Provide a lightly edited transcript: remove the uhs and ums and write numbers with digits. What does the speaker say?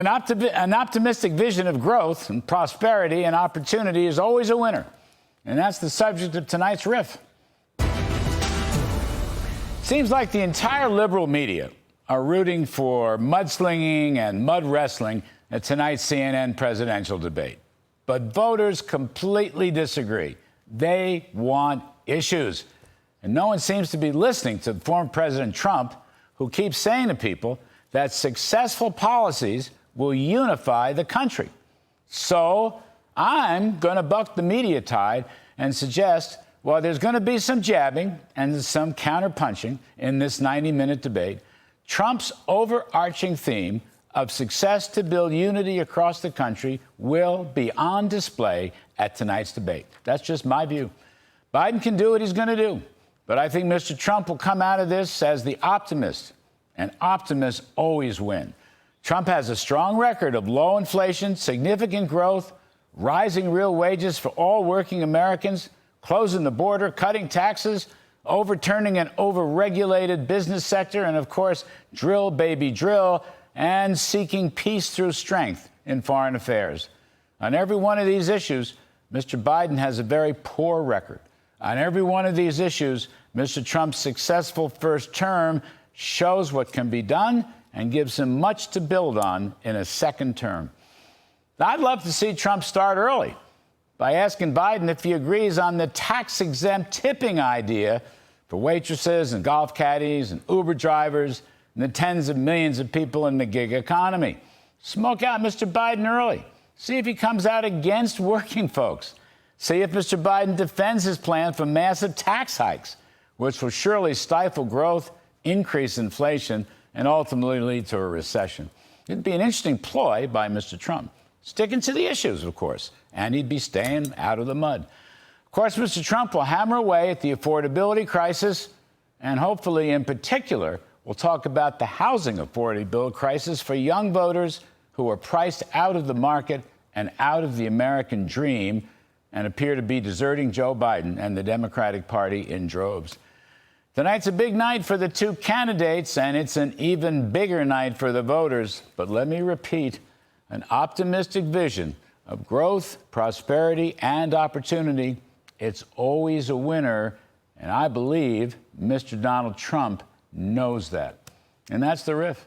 An optimistic vision of growth and prosperity and opportunity is always a winner. And that's the subject of tonight's riff. Seems like the entire liberal media are rooting for mudslinging and mud wrestling at tonight's CNN presidential debate. But voters completely disagree. They want issues. And no one seems to be listening to former President Trump, who keeps saying to people that successful policies will unify the country. So I'm going to buck the media tide and suggest, well, there's going to be some jabbing and some counterpunching in this 90-minute debate. Trump's overarching theme of success to build unity across the country will be on display at tonight's debate. That's just my view. Biden can do what he's going to do, but I think Mr. Trump will come out of this as the optimist, and optimists always win. Trump has a strong record of low inflation, significant growth, rising real wages for all working Americans, closing the border, cutting taxes, overturning an overregulated business sector, and, of course, drill, baby, drill, and seeking peace through strength in foreign affairs. On every one of these issues, Mr. Biden has a very poor record. On every one of these issues, Mr. Trump's successful first term shows what can be done and gives him much to build on in a second term. Now, I'd love to see Trump start early by asking Biden if he agrees on the tax-exempt tipping idea for waitresses and golf caddies and Uber drivers and the tens of millions of people in the gig economy. Smoke out Mr. Biden early. See if he comes out against working folks. See if Mr. Biden defends his plan for massive tax hikes, which will surely stifle growth, increase inflation, and ultimately lead to a recession. It'd be an interesting ploy by Mr. Trump, sticking to the issues, of course, and he'd be staying out of the mud. Of course, Mr. Trump will hammer away at the affordability crisis, and hopefully, in particular, we'll talk about the housing affordability crisis for young voters who are priced out of the market and out of the American dream and appear to be deserting Joe Biden and the Democratic Party in droves. Tonight's a big night for the two candidates, and it's an even bigger night for the voters. But let me repeat, an optimistic vision of growth, prosperity, and opportunity, it's always a winner. And I believe Mr. Donald Trump knows that. And that's the riff.